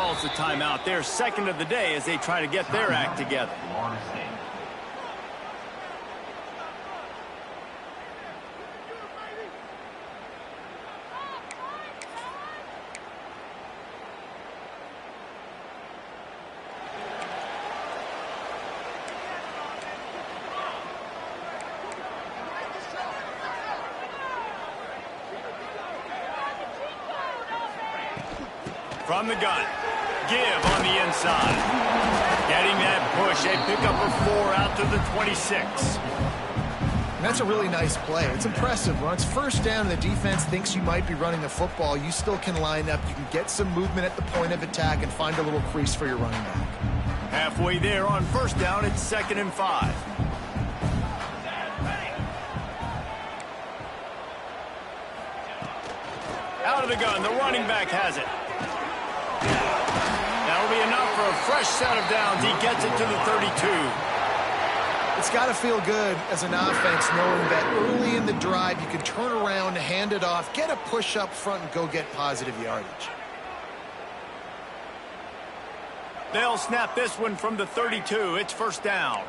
calls the timeout. They're second of the day as they try to get their act together. From the gun, give on the inside. Getting that push, a pickup of 4 out to the 26. And that's a really nice play. It's impressive. When it's first down and the defense thinks you might be running the football, you still can line up. You can get some movement at the point of attack and find a little crease for your running back. Halfway there on first down, it's 2nd and 5. Out of the gun, the running back has it. That'll be enough for a fresh set of downs. He gets it to the 32. It's got to feel good as an offense knowing that early in the drive you can turn around, hand it off, get a push up front, and go get positive yardage. They'll snap this one from the 32. It's first down.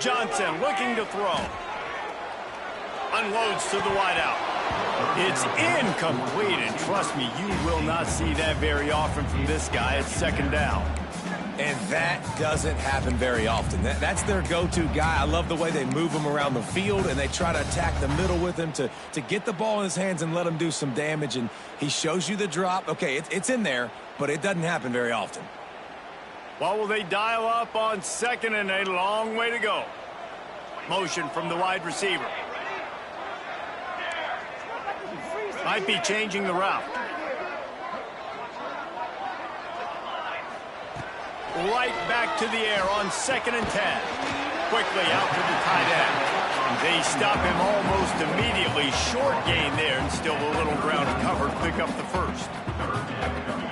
Johnson looking to throw. Unloads to the wideout. It's incomplete, and trust me, you will not see that very often from this guy. It's 2nd down. And that doesn't happen very often. That's their go-to guy. I love the way they move him around the field, and they try to attack the middle with him to get the ball in his hands and let him do some damage. And he shows you the drop. Okay, it's in there, but it doesn't happen very often. What will they dial up on 2nd and a long way to go? Motion from the wide receiver. Might be changing the route. Right back to the air on 2nd and 10. Quickly out to the tight end. They stop him almost immediately. Short gain there, and still a little ground covered. Pick up the first.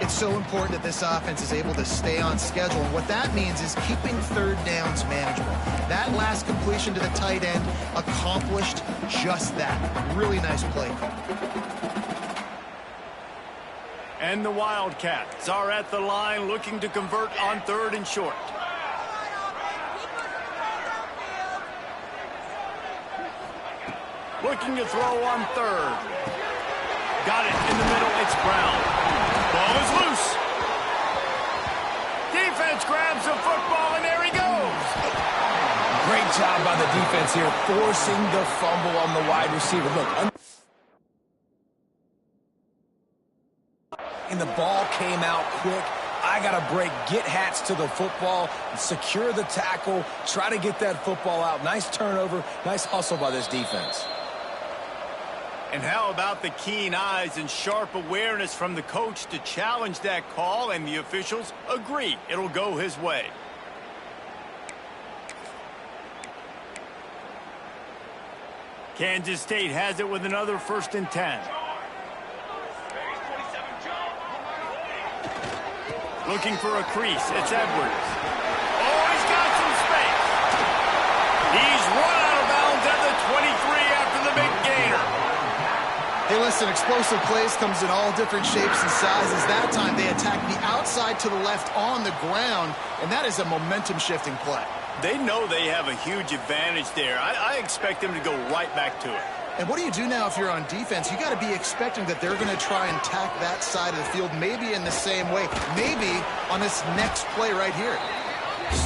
It's so important that this offense is able to stay on schedule. And what that means is keeping 3rd downs manageable. That last completion to the tight end accomplished just that. Really nice play call. And the Wildcats are at the line looking to convert on 3rd and short. Looking to throw on 3rd. Got it in the middle. It's Brown. Ball is loose. Defense grabs the football, and there he goes. Great job by the defense here, forcing the fumble on the wide receiver. Look, and the ball came out quick. I got to break, get hats to the football, secure the tackle, try to get that football out. Nice turnover, nice hustle by this defense. And how about the keen eyes and sharp awareness from the coach to challenge that call, and the officials agree it'll go his way. Kansas State has it with another 1st and 10. Looking for a crease. It's Edwards. Oh, he's got some space. He's run out of bounds at the 23 after the big gainer. Hey, listen, explosive plays comes in all different shapes and sizes. That time they attacked the outside to the left on the ground, and that is a momentum-shifting play. They know they have a huge advantage there. I expect them to go right back to it. And what do you do now if you're on defense? You got to be expecting that they're going to try and attack that side of the field, maybe in the same way, maybe on this next play right here.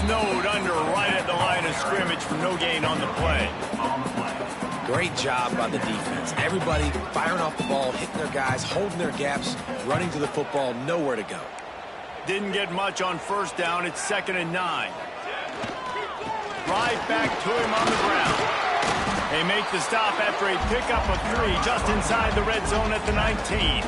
Snowed under right at the line of scrimmage for no gain on the play. Great job by the defense. Everybody firing off the ball, hitting their guys, holding their gaps, running to the football, nowhere to go. Didn't get much on 1st down. It's 2nd and 9. Right back to him on the ground. They make the stop after a pickup of 3 just inside the red zone at the 19.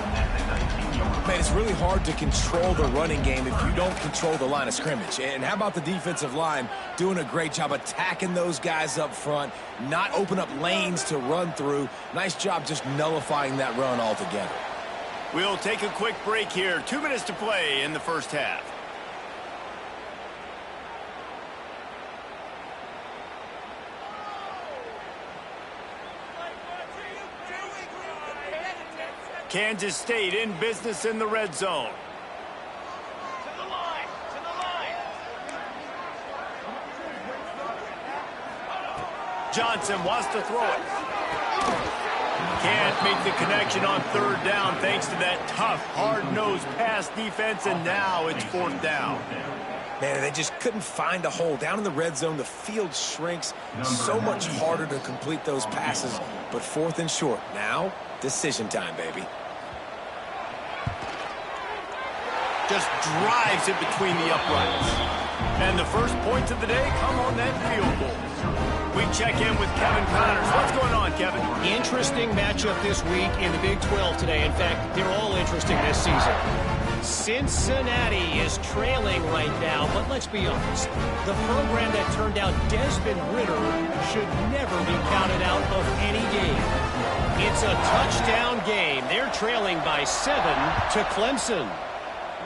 Man, it's really hard to control the running game if you don't control the line of scrimmage. And how about the defensive line doing a great job attacking those guys up front, not open up lanes to run through. Nice job just nullifying that run altogether. We'll take a quick break here. 2 minutes to play in the first half. Kansas State in business in the red zone. Johnson wants to throw it. Can't make the connection on third down thanks to that tough, hard-nosed pass defense, and now it's fourth down. Man, they just couldn't find a hole. Down in the red zone, the field shrinks. So much harder to complete those passes, but fourth and short. Now, decision time, baby. Just drives it between the uprights. And the first points of the day come on that field goal. We check in with Kevin Connors. What's going on, Kevin? Interesting matchup this week in the Big 12 today. In fact, they're all interesting this season. Cincinnati is trailing right now, but let's be honest. The program that turned out Desmond Ridder should never be counted out of any game. It's a touchdown game. They're trailing by 7 to Clemson.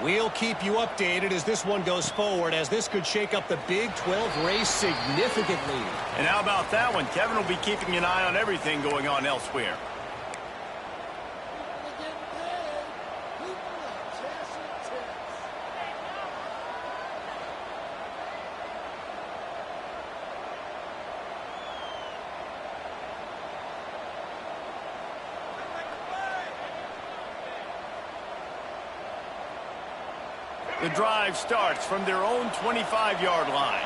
We'll keep you updated as this one goes forward, as this could shake up the Big 12 race significantly. And how about that one? Kevin will be keeping an eye on everything going on elsewhere. The drive starts from their own 25-yard line.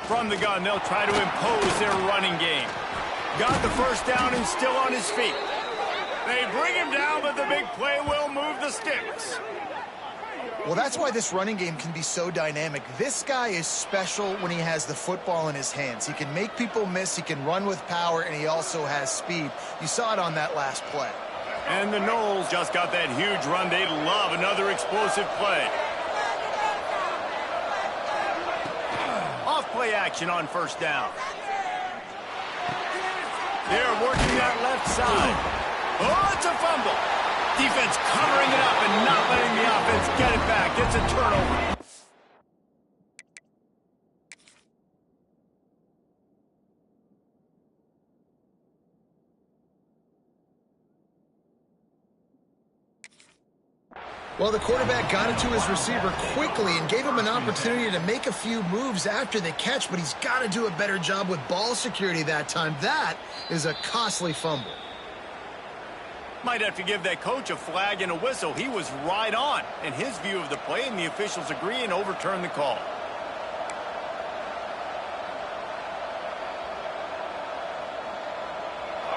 From the gun, they'll try to impose their running game. Got the first down and still on his feet. They bring him down, but the big play will move the sticks. Well, that's why this running game can be so dynamic. This guy is special when he has the football in his hands. He can make people miss, he can run with power, and he also has speed. You saw it on that last play. And the Noles just got that huge run. They'd love another explosive play. Off play action on first down. They're working that left side. Oh, it's a fumble. Defense covering it up and not letting the offense get it back. It's a turnover. Well, the quarterback got it to his receiver quickly and gave him an opportunity to make a few moves after the catch, but he's got to do a better job with ball security that time. That is a costly fumble. Might have to give that coach a flag and a whistle. He was right on in his view of the play, and the officials agree and overturn the call.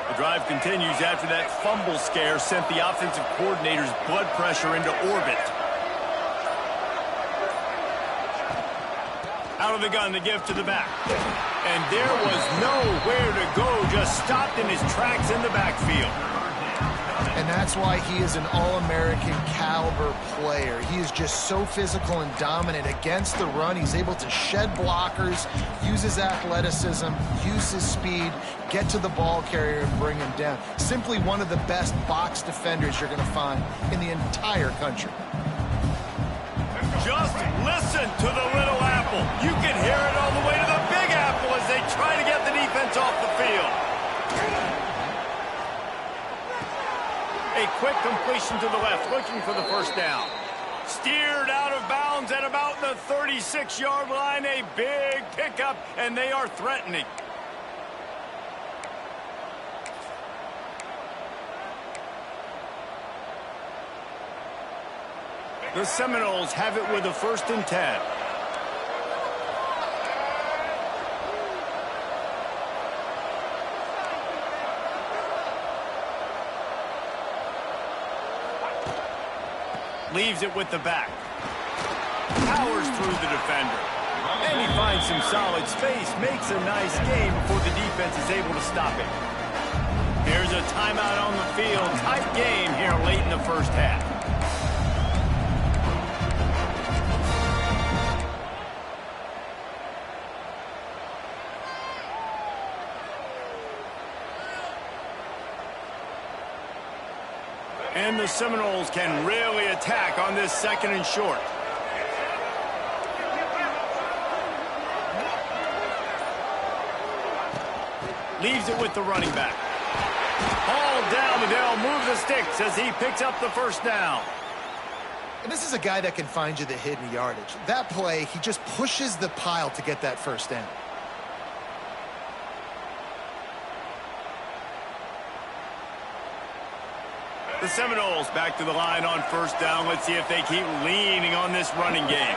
The drive continues after that fumble scare sent the offensive coordinator's blood pressure into orbit. Out of the gun to give to the back. And there was nowhere to go, just stopped in his tracks in the backfield. And that's why he is an All-American caliber player. He is just so physical and dominant against the run. He's able to shed blockers, use his athleticism, use his speed, get to the ball carrier and bring him down. Simply one of the best box defenders you're going to find in the entire country. Just listen to the little apple. You can hear it all the way to the big apple as they try to get the defense off the field. A quick completion to the left, looking for the first down. Steered out of bounds at about the 36-yard line. A big pickup, and they are threatening. The Seminoles have it with a 1st and 10. Leaves it with the back. Powers through the defender. And he finds some solid space. Makes a nice game before the defense is able to stop it. Here's a timeout on the field. Tight game here late in the first half. And the Seminoles can really attack on this 2nd and short. Leaves it with the running back. Ball down, and they'll move the sticks as he picks up the 1st down. And this is a guy that can find you the hidden yardage. That play, he just pushes the pile to get that 1st down. The Seminoles back to the line on 1st down. Let's see if they keep leaning on this running game.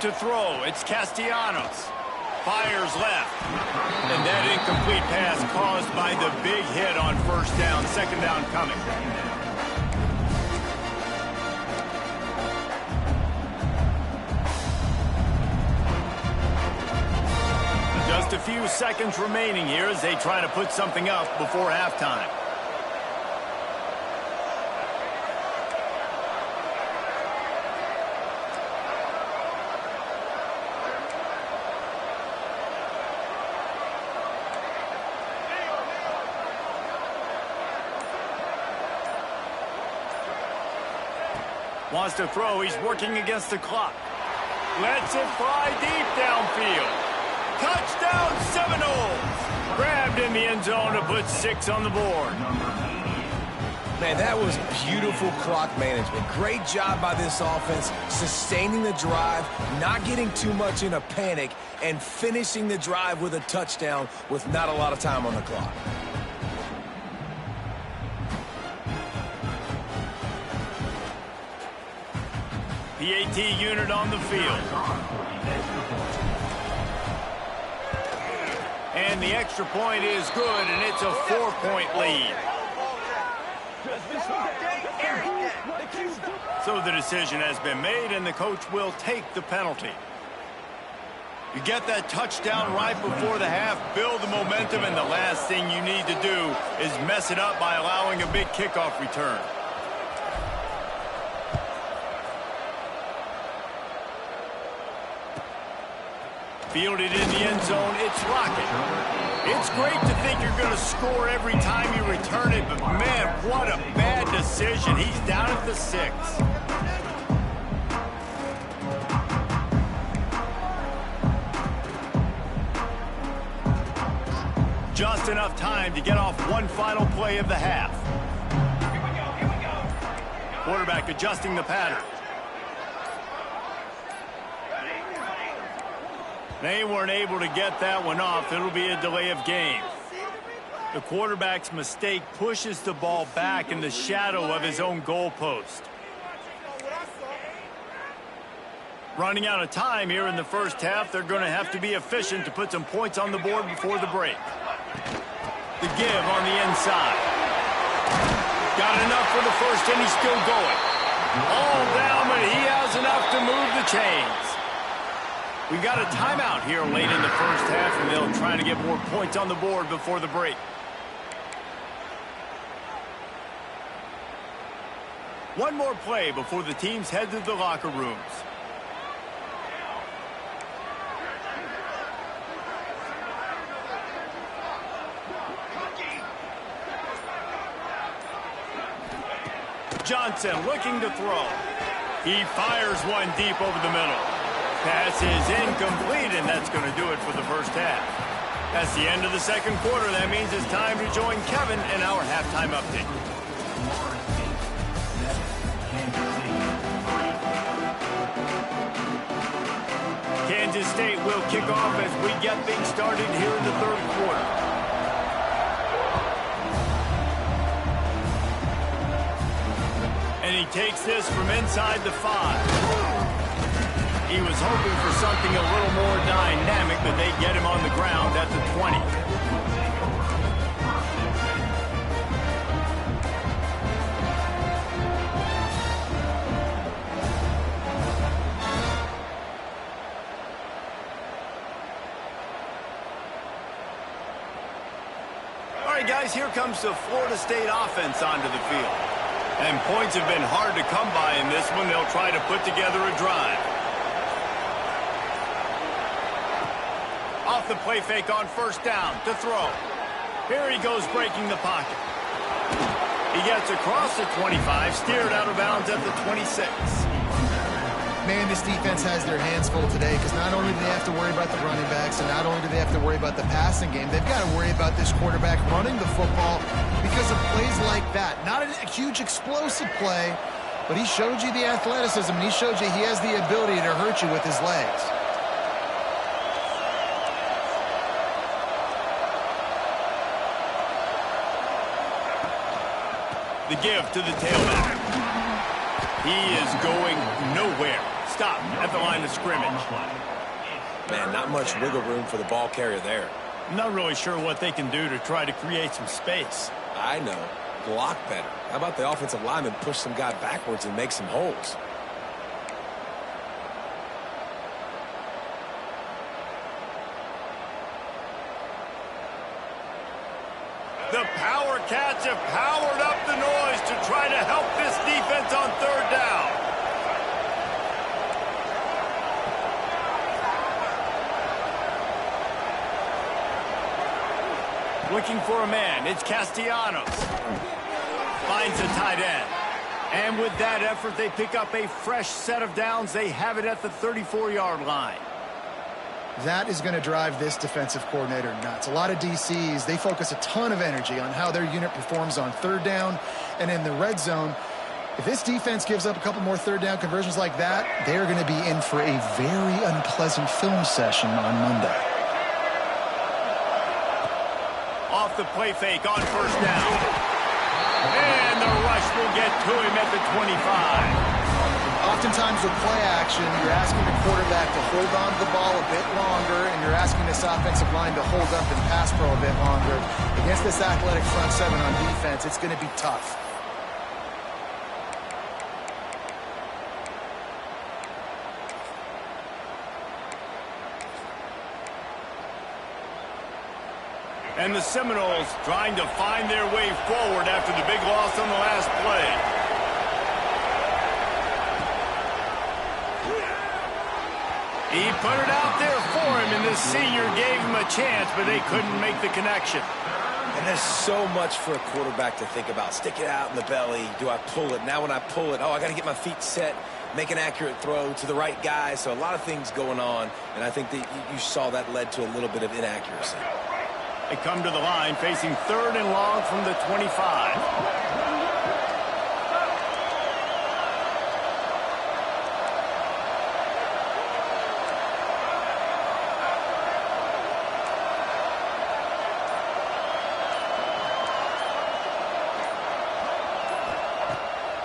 To throw, it's Castellanos. Fires left. And that incomplete pass caused by the big hit on 1st down. 2nd down coming. Just a few seconds remaining here as they try to put something up before halftime. Wants to throw. He's working against the clock. Lets it fly deep downfield. Touchdown Seminoles! Grabbed in the end zone to put 6 on the board. Man, that was beautiful clock management. Great job by this offense, sustaining the drive, not getting too much in a panic, and finishing the drive with a touchdown with not a lot of time on the clock. PAT unit on the field. And the extra point is good, and it's a 4-point lead. So the decision has been made, and the coach will take the penalty. You get that touchdown right before the half, build the momentum, and the last thing you need to do is mess it up by allowing a big kickoff return. Fielded in the end zone, it's Rocket. It's great to think you're going to score every time you return it, but man, what a bad decision. He's down at the 6. Just enough time to get off one final play of the half. Quarterback adjusting the pattern. They weren't able to get that one off. It'll be a delay of game. The quarterback's mistake pushes the ball back in the shadow of his own goalpost. Running out of time here in the 1st half, they're going to have to be efficient to put some points on the board before the break. The give on the inside. Got enough for the 1st, and he's still going. All down, but he has enough to move the chains. We got a timeout here late in the 1st half, and they'll try to get more points on the board before the break. One more play before the teams head to the locker rooms. Johnson looking to throw. He fires one deep over the middle. Pass is incomplete, and that's going to do it for the 1st half. That's the end of the 2nd quarter. That means it's time to join Kevin in our halftime update. Kansas State will kick off as we get things started here in the 3rd quarter. And he takes this from inside the 5. He was hoping for something a little more dynamic, but they get him on the ground at the 20. All right, guys, here comes the Florida State offense onto the field. And points have been hard to come by in this one. They'll try to put together a drive. Off the play fake on first down to throw. Here he goes breaking the pocket. He gets across the 25, steered out of bounds at the 26. Man, this defense has their hands full today because not only do they have to worry about the running backs and not only do they have to worry about the passing game, they've got to worry about this quarterback running the football because of plays like that. Not a huge explosive play, but he showed you the athleticism, and he showed you he has the ability to hurt you with his legs. The give to the tailback. He is going nowhere. Stop at the line of scrimmage. Man, not much wiggle room for the ball carrier there. I'm not really sure what they can do to try to create some space. I know. Block better. How about the offensive lineman push some guy backwards and make some holes? The Power Cats have powered up the noise to try to help this defense on third down. Looking for a man. It's Castellanos. Finds a tight end. And with that effort, they pick up a fresh set of downs. They have it at the 34-yard line. That is going to drive this defensive coordinator nuts. A lot of DCs, they focus a ton of energy on how their unit performs on third down and in the red zone. If this defense gives up a couple more third down conversions like that, they're going to be in for a very unpleasant film session on Monday. Off the play fake on first down. And the rush will get to him at the 25. Oftentimes with play action, you're asking the quarterback to hold on to the ball a bit longer, and you're asking this offensive line to hold up and pass pro a bit longer. Against this athletic front seven on defense, it's going to be tough. And the Seminoles trying to find their way forward after the big loss on the last play. He put it out there for him, and this senior gave him a chance, but they couldn't make the connection. And there's so much for a quarterback to think about. Stick it out in the belly. Do I pull it? Now when I pull it, oh, I got to get my feet set, make an accurate throw to the right guy. So a lot of things going on, and I think that you saw that led to a little bit of inaccuracy. They come to the line facing third and long from the 25.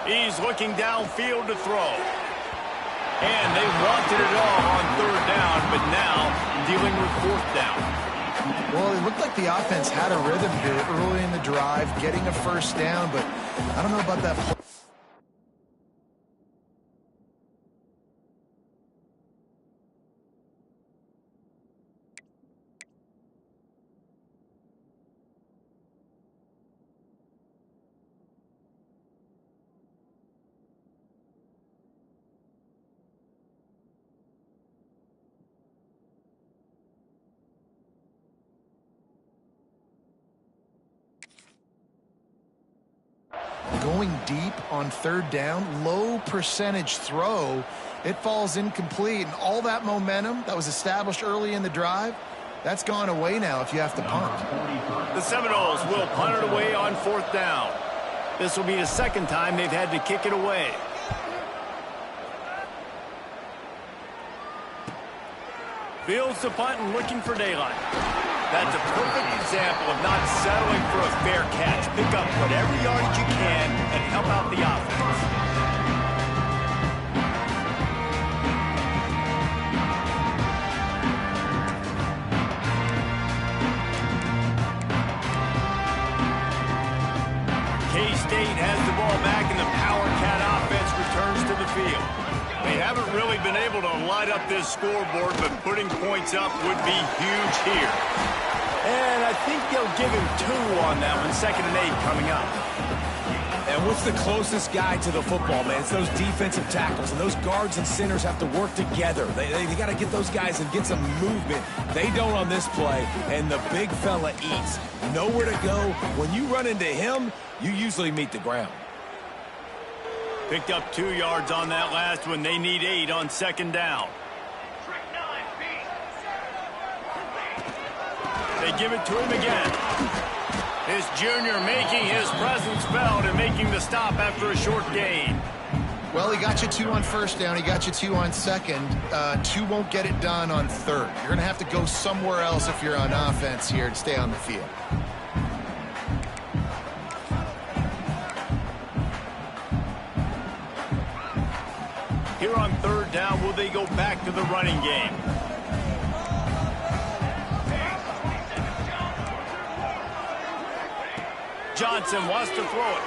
He's looking downfield to throw. And they wanted it all on third down, but now dealing with fourth down. Well, it looked like the offense had a rhythm here early in the drive, getting a first down, but I don't know about that play. Going deep on third down, low percentage throw. It falls incomplete, and all that momentum that was established early in the drive, that's gone away now if you have to punt. The Seminoles will punt it away on fourth down. This will be the second time they've had to kick it away. Fields the punt and looking for daylight. That's a perfect example of not settling for a fair catch. Pick up whatever yardage you can and help out the offense. K-State has the ball back and the Power Cat offense returns to the field. They haven't really been able to light up this scoreboard, but putting points up would be huge here. And I think they'll give him 2 on that one, 2nd and 8 coming up. And and what's the closest guy to the football, man? It's those defensive tackles, and those guards and centers have to work together. They got to get those guys and get some movement. They don't on this play, and the big fella eats. Nowhere to go. When you run into him, you usually meet the ground. Picked up 2 yards on that last one. They need 8 on second down. They give it to him again. This junior making his presence felt and making the stop after a short gain. Well, he got you 2 on first down. He got you 2 on second. 2 won't get it done on third. You're going to have to go somewhere else if you're on offense here to stay on the field. Here on third down, will they go back to the running game? Johnson wants to throw it.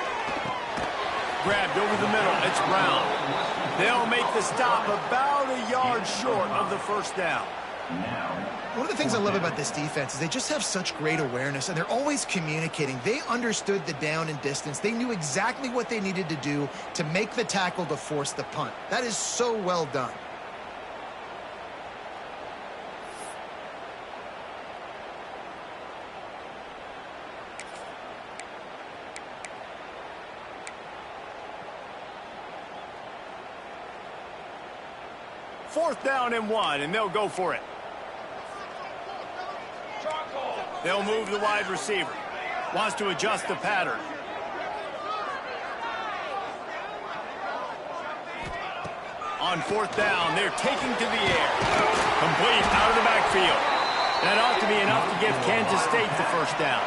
Grabbed over the middle. It's Brown. They'll make the stop about a yard short of the first down. One of the things I love about this defense is they just have such great awareness, and they're always communicating. They understood the down and distance. They knew exactly what they needed to do to make the tackle to force the punt. That is so well done. Fourth down and 1, and they'll go for it. They'll move the wide receiver. Wants to adjust the pattern. On fourth down, they're taking to the air. Complete out of the backfield. That ought to be enough to give Kansas State the first down.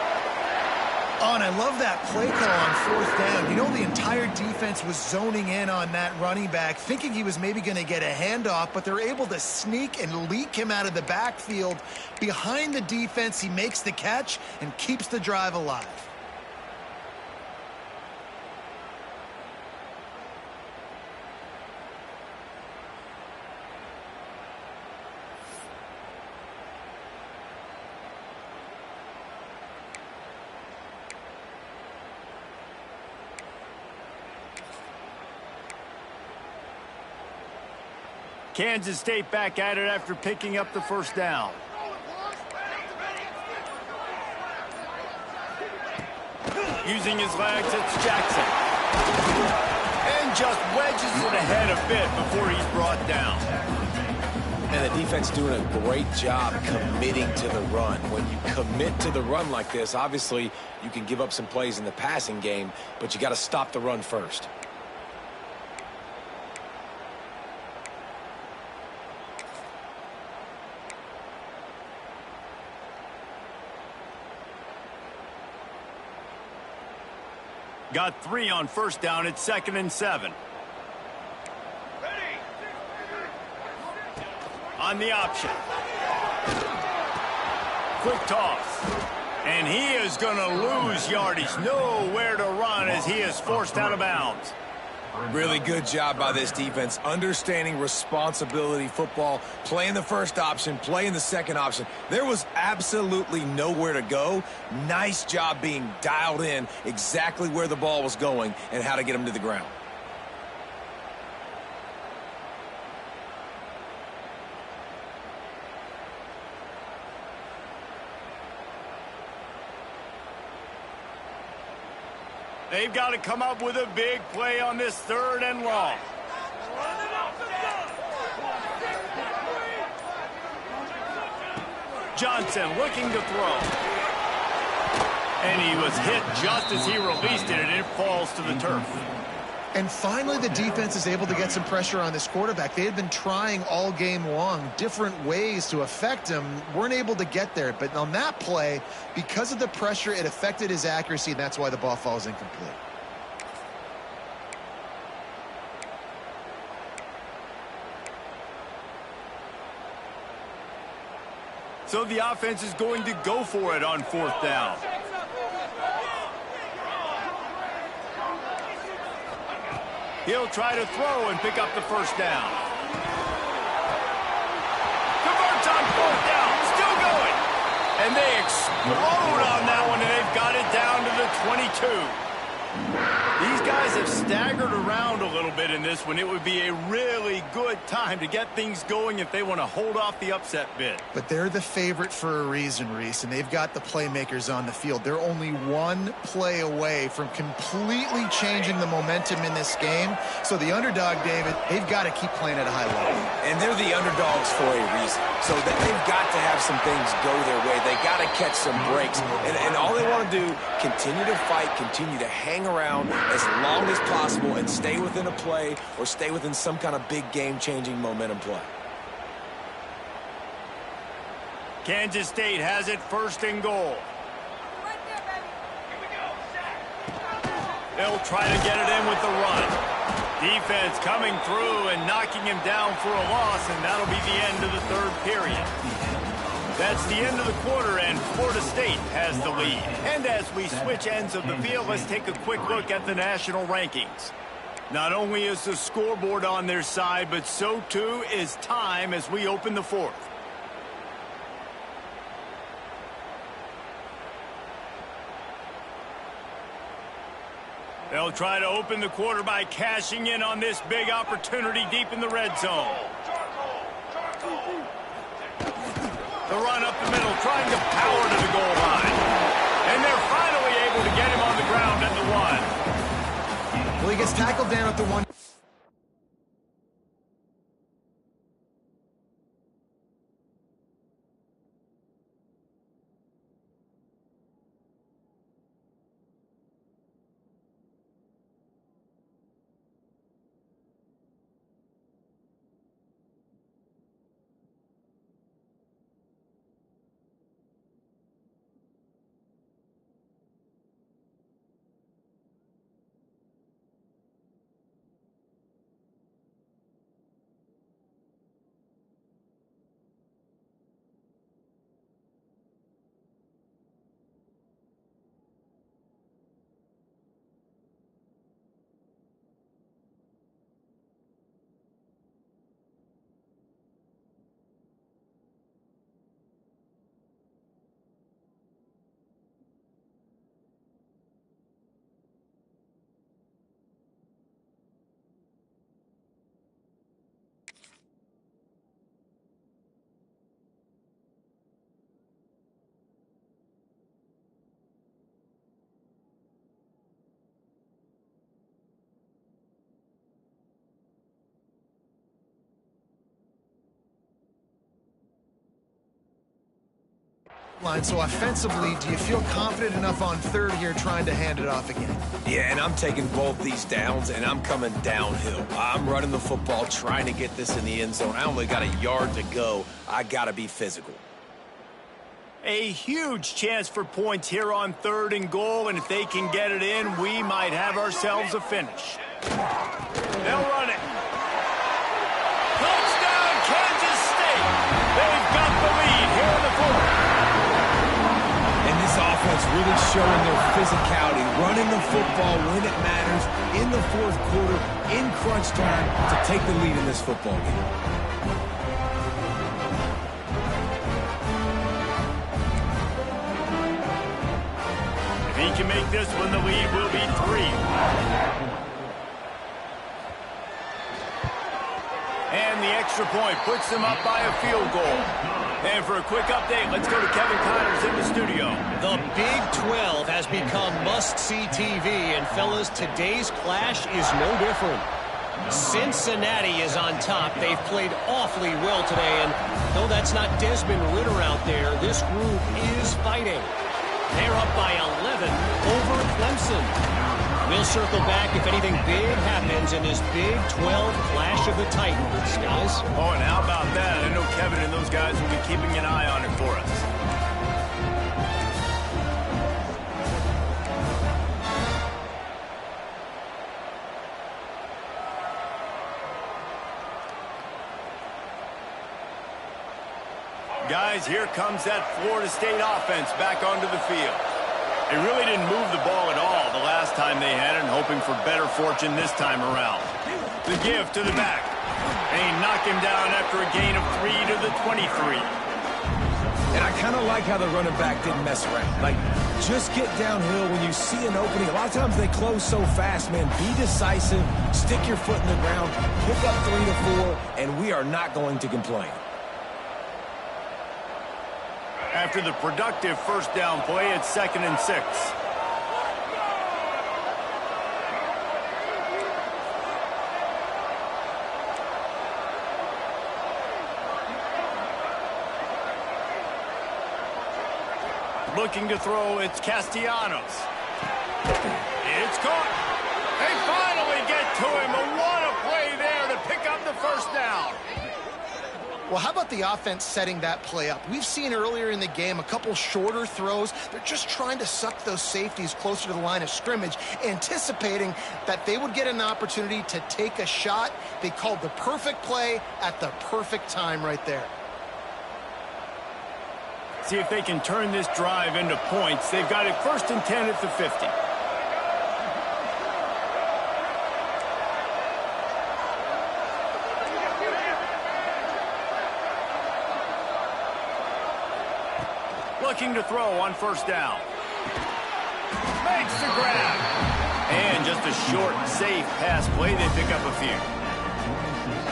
Oh, and I love that play call on fourth down. You know, the entire defense was zoning in on that running back, thinking he was maybe going to get a handoff, but they're able to sneak and leak him out of the backfield. Behind the defense, he makes the catch and keeps the drive alive. Kansas State back at it after picking up the first down. Using his legs, it's Jackson. And just wedges it ahead a bit before he's brought down. And the defense doing a great job committing to the run. When you commit to the run like this, obviously you can give up some plays in the passing game, but you got to stop the run first. Got 3 on first down. It's 2nd and 7. On the option. Quick toss. And he is going to lose yardage. Nowhere to run as he is forced out of bounds. Really good job by this defense, understanding responsibility football, playing the first option, playing the second option. There was absolutely nowhere to go. Nice job being dialed in exactly where the ball was going and how to get him to the ground. They've got to come up with a big play on this 3rd and long. Johnson looking to throw. And he was hit just as he released it, and it falls to the turf. And finally, the defense is able to get some pressure on this quarterback. They had been trying all game long different ways to affect him, weren't able to get there. But on that play, because of the pressure, it affected his accuracy, and that's why the ball falls incomplete. So the offense is going to go for it on 4th down. He'll try to throw and pick up the first down. Converts on 4th down. Still going. And they explode on that one, and they've got it down to the 22. These guys have staggered around a little bit in this one. It would be a really good time to get things going if they want to hold off the upset bid. But they're the favorite for a reason, Reese, and they've got the playmakers on the field. They're only one play away from completely changing the momentum in this game. So the underdog, David, they've got to keep playing at a high level. And they're the underdogs for a reason. So that they've got to have some things go their way. They got to catch some breaks. And all they want to do, continue to fight, continue to hang around as long as possible and stay within a play or stay within some kind of big game-changing momentum play. Kansas State has it first and goal. Right there, baby. Here we go. They'll try to get it in with the run. Defense coming through and knocking him down for a loss, and that'll be the end of the third period. That's the end of the quarter, and Florida State has the lead. And as we switch ends of the field, let's take a quick look at the national rankings. Not only is the scoreboard on their side, but so too is time as we open the fourth. They'll try to open the quarter by cashing in on this big opportunity deep in the red zone. The run up the middle, trying to power to the goal line. And they're finally able to get him on the ground at the 1. Well, he gets tackled down at the 1. Line. So offensively, do you feel confident enough on third here trying to hand it off again? Yeah, and I'm taking both these downs, and I'm coming downhill. I'm running the football, trying to get this in the end zone. I only got a yard to go. I got to be physical. A huge chance for points here on third and goal, and if they can get it in, we might have ourselves a finish. They'll run it. Touchdown, Kansas State. They've got the lead here in the fourth. And this offense really showing their physicality, running the football when it matters in the fourth quarter, in crunch time, to take the lead in this football game. If he can make this one, the lead will be 3. And the extra point puts them up by a field goal. And for a quick update, let's go to Kevin Connors in the studio. The Big 12 has become must-see TV, and fellas, today's clash is no different. Cincinnati is on top. They've played awfully well today, and though that's not Desmond Ritter out there, this group is fighting. They're up by 11 over Clemson. We'll circle back if anything big happens in this Big 12 clash of the Titans, guys. Oh, and how about that? I know Kevin and those guys will be keeping an eye on it for us. Guys, here comes that Florida State offense back onto the field. They really didn't move the ball at all the last time they had it, and hoping for better fortune this time around. The give to the back. They knock him down after a gain of 3 to the 23. And I kind of like how the running back didn't mess around. Like, just get downhill when you see an opening. A lot of times they close so fast, man. Be decisive, stick your foot in the ground, pick up 3 to 4, and we are not going to complain. After the productive first down play, it's 2nd and 6. Looking to throw, it's Castellanos. It's caught. They finally get to him. But what a play there to pick up the first down. Well, how about the offense setting that play up? We've seen earlier in the game a couple shorter throws. They're just trying to suck those safeties closer to the line of scrimmage, anticipating that they would get an opportunity to take a shot. They called the perfect play at the perfect time right there. See if they can turn this drive into points. They've got it 1st and 10 at the 50. Looking to throw on first down. Makes the grab. And just a short, safe pass play. They pick up a few.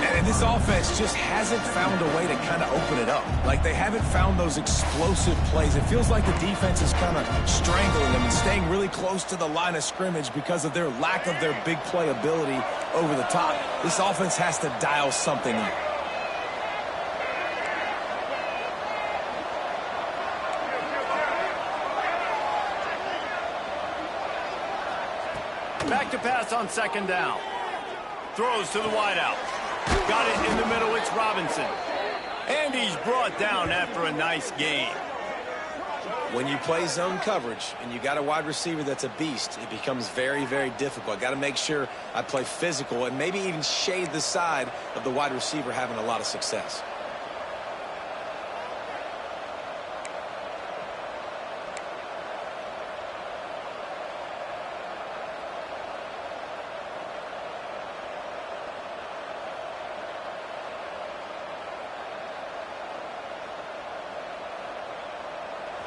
And this offense just hasn't found a way to kind of open it up. Like, they haven't found those explosive plays. It feels like the defense is kind of strangling them and staying really close to the line of scrimmage because of their lack of their big play ability over the top. This offense has to dial something in. Back to pass on 2nd down. Throws to the wideout. Got it in the middle, it's Robinson. And he's brought down after a nice gain. When you play zone coverage and you got a wide receiver that's a beast, it becomes very, very difficult. Got to make sure I play physical and maybe even shade the side of the wide receiver having a lot of success.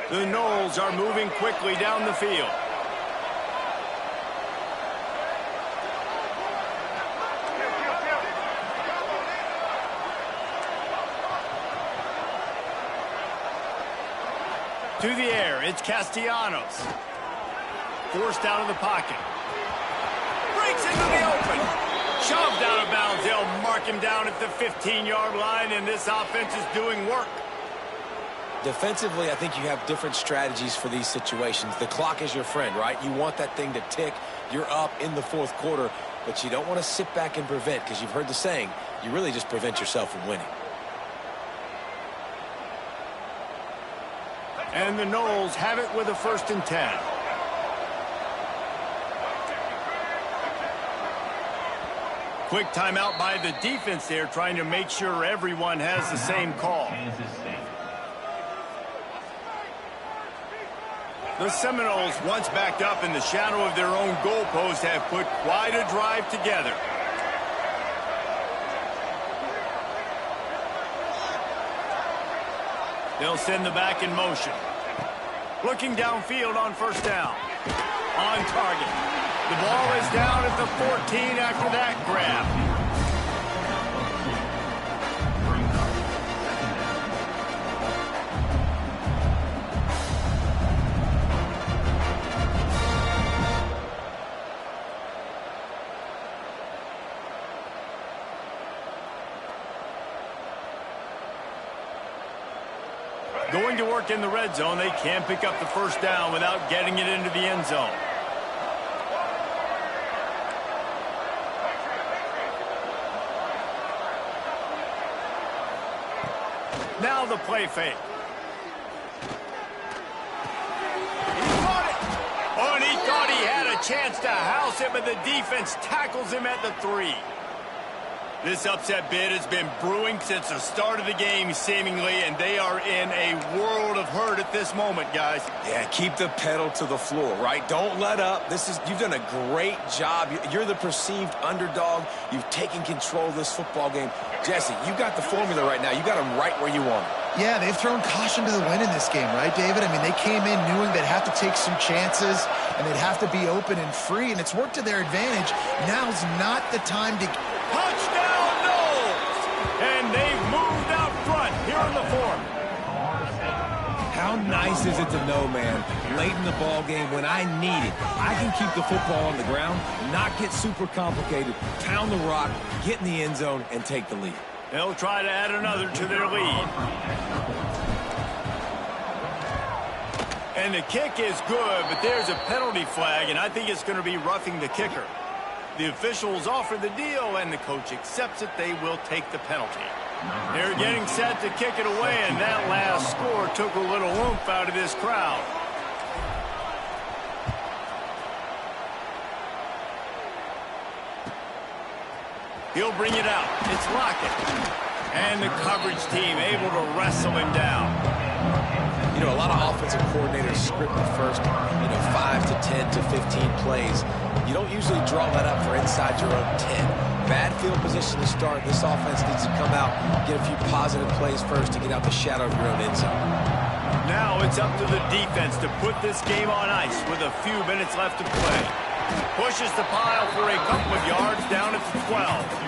The Knowles are moving quickly down the field. To the air, it's Castellanos. Forced out of the pocket. Breaks into the open. Shoved out of bounds. They'll mark him down at the 15-yard line, and this offense is doing work. Defensively, I think you have different strategies for these situations. The clock is your friend, right? You want that thing to tick. You're up in the 4th quarter, but you don't want to sit back and prevent, because you've heard the saying, you really just prevent yourself from winning. And the Knowles have it with a 1st and 10. Quick timeout by the defense there, trying to make sure everyone has the same call. The Seminoles, once backed up in the shadow of their own goalpost, have put quite a drive together. They'll send the back in motion. Looking downfield on first down. On target. The ball is down at the 14 after that grab. Going to work in the red zone. They can't pick up the first down without getting it into the end zone. Now the play fake. He caught it. Oh, and he thought he had a chance to house it, but the defense tackles him at the 3. This upset bid has been brewing since the start of the game, seemingly, and they are in a world of hurt at this moment, guys. Yeah, keep the pedal to the floor, right? Don't let up. You've done a great job. You're the perceived underdog. You've taken control of this football game. Jesse, you got the formula right now. You got them right where you want them. Yeah, they've thrown caution to the wind in this game, right, David? I mean, they came in knowing they'd have to take some chances and they'd have to be open and free, and it's worked to their advantage. Now's not the time to... Touchdown, Knowles! And they've moved out front here in the fourth. How nice is it to know, man, late in the ball game when I need it, I can keep the football on the ground, not get super complicated, pound the rock, get in the end zone, and take the lead. They'll try to add another to their lead. And the kick is good, but there's a penalty flag, and I think it's going to be roughing the kicker. The officials offer the deal, and the coach accepts it. They will take the penalty. They're getting set to kick it away, and that last score took a little oomph out of this crowd. He'll bring it out. It's Lockett. And the coverage team able to wrestle him down. You know, a lot of offensive coordinators script the first, 5 to 10 to 15 plays. You don't usually draw that up for inside your own 10. Bad field position to start. This offense needs to come out, get a few positive plays first to get out the shadow of your own end zone. Now it's up to the defense to put this game on ice with a few minutes left to play. Pushes the pile for a couple of yards down at the 12.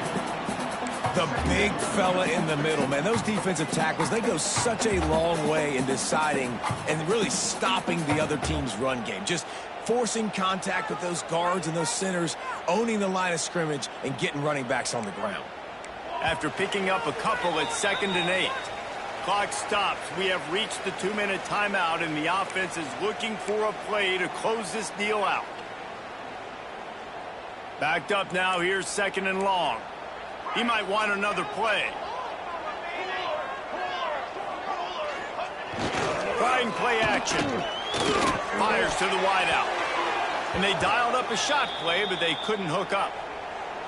The big fella in the middle, man. Those defensive tackles, they go such a long way in deciding and really stopping the other team's run game. Just forcing contact with those guards and those centers, owning the line of scrimmage, and getting running backs on the ground. After picking up a couple at 2nd and 8. Clock stops. We have reached the 2-minute timeout, and the offense is looking for a play to close this deal out. Backed up now. Here's 2nd and long. He might want another play. Trying play action. Fires to the wideout. And they dialed up a shot play, but they couldn't hook up.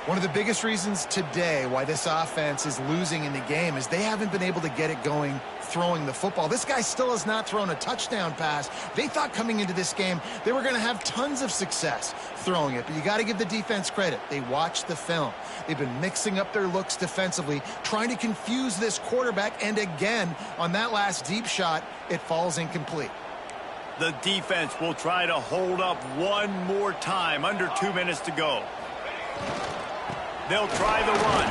One of the biggest reasons today why this offense is losing in the game is they haven't been able to get it going throwing the football. This guy still has not thrown a touchdown pass. They thought coming into this game they were going to have tons of success throwing it, but you got to give the defense credit. They watched the film. They've been mixing up their looks defensively, trying to confuse this quarterback, and again, on that last deep shot, it falls incomplete. The defense will try to hold up one more time. Under 2 minutes to go. They'll try the run.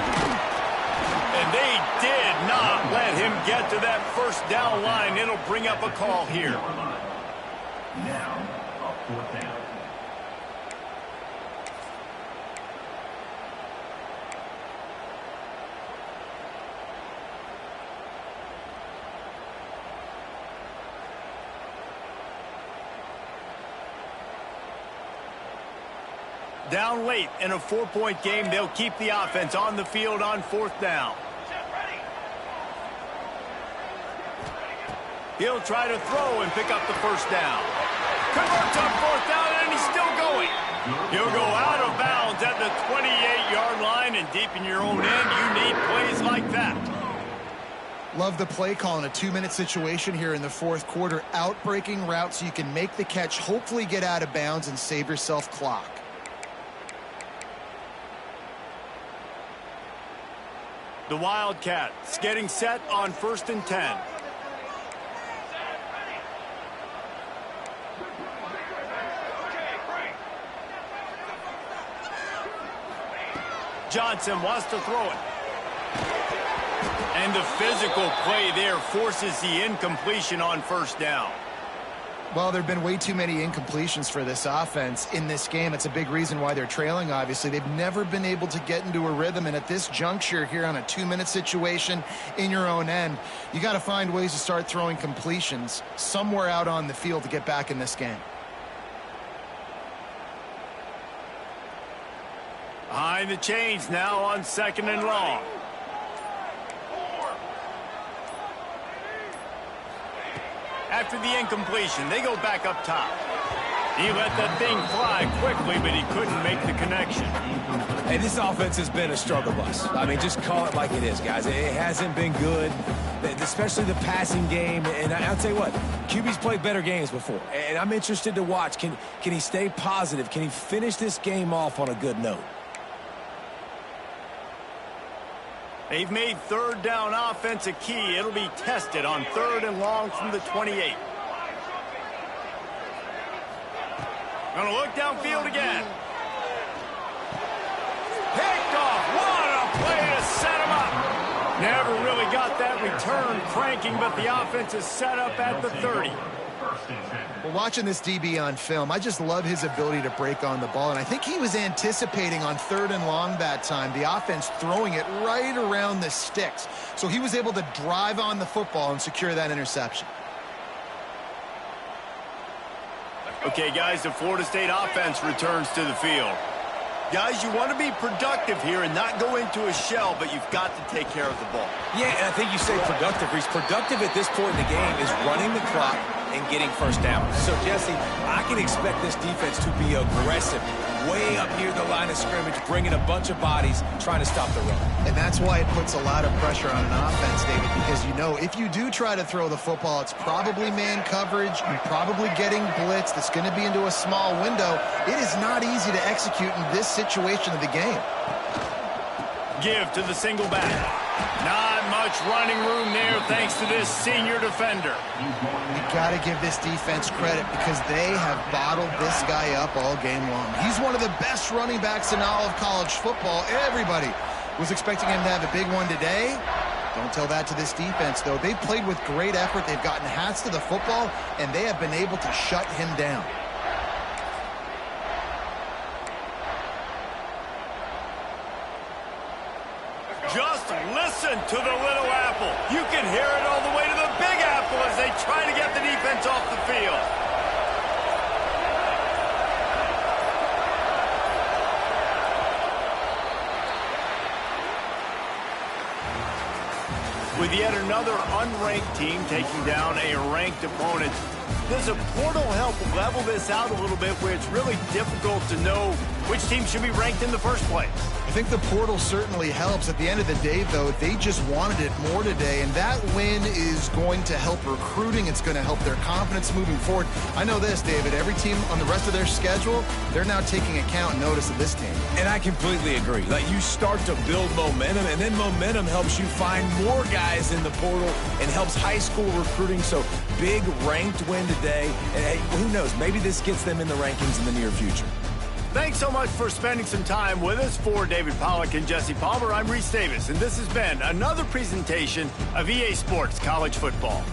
And they did not let him get to that first down line. It'll bring up a call here. Now, a 4th down. Down late in a 4-point game, they'll keep the offense on the field on 4th down. He'll try to throw and pick up the first down. Converts on 4th down, and he's still going. He'll go out of bounds at the 28-yard line, and deep in your own end, you need plays like that. Love the play call in a 2-minute situation here in the 4th quarter. Outbreaking route so you can make the catch, hopefully get out of bounds, and save yourself clock. The Wildcats getting set on 1st and 10. Johnson wants to throw it. And the physical play there forces the incompletion on 1st down. Well, there have been way too many incompletions for this offense in this game. It's a big reason why they're trailing, obviously. They've never been able to get into a rhythm, and at this juncture here on a 2-minute situation in your own end, you got to find ways to start throwing completions somewhere out on the field to get back in this game. Behind the chains now on 2nd and long. After the incompletion, they go back up top. He let that thing fly quickly, but he couldn't make the connection. Hey, this offense has been a struggle bus. I mean, just call it like it is, guys. It hasn't been good, especially the passing game. And I'll tell you what, QB's played better games before. And I'm interested to watch. Can he stay positive? Can he finish this game off on a good note? They've made third down offense a key. It'll be tested on 3rd and long from the 28. Gonna look downfield again. Picked off. What a play to set him up. Never really got that return cranking, but the offense is set up at the 30. Well, watching this DB on film, I just love his ability to break on the ball, and I think he was anticipating on 3rd and long that time, the offense throwing it right around the sticks. So he was able to drive on the football and secure that interception. Okay, guys, the Florida State offense returns to the field. Guys, you want to be productive here and not go into a shell, but you've got to take care of the ball. Yeah, and I think you say productive, Reese. Productive at this point in the game is running the clock and getting first down. So, Jesse, I can expect this defense to be aggressive, way up near the line of scrimmage, bringing a bunch of bodies, trying to stop the run. And that's why it puts a lot of pressure on an offense, David, because you know if you do try to throw the football, it's probably man coverage, you're probably getting blitzed, it's going to be into a small window. It is not easy to execute in this situation of the game. Give to the single back. Not much running room there thanks to this senior defender. You got to give this defense credit because they have bottled this guy up all game long. He's one of the best running backs in all of college football. Everybody was expecting him to have a big one today. Don't tell that to this defense, though. They've played with great effort. They've gotten hats to the football, and they have been able to shut him down. Just listen to the little apple. You can hear it all the way to the big apple as they try to get the defense off the field. With yet another unranked team taking down a ranked opponent, does a portal help level this out a little bit where it's really difficult to know which team should be ranked in the first place? I think the portal certainly helps. At the end of the day, though, they just wanted it more today, and that win is going to help recruiting. It's going to help their confidence moving forward. I know this, David, every team on the rest of their schedule, they're now taking account and notice of this team. And I completely agree. Like, you start to build momentum, and then momentum helps you find more guys in the portal and helps high school recruiting. So big ranked win today, and hey, who knows, maybe this gets them in the rankings in the near future. Thanks so much for spending some time with us. For David Pollack and Jesse Palmer, I'm Reese Davis, and this has been another presentation of EA Sports College Football.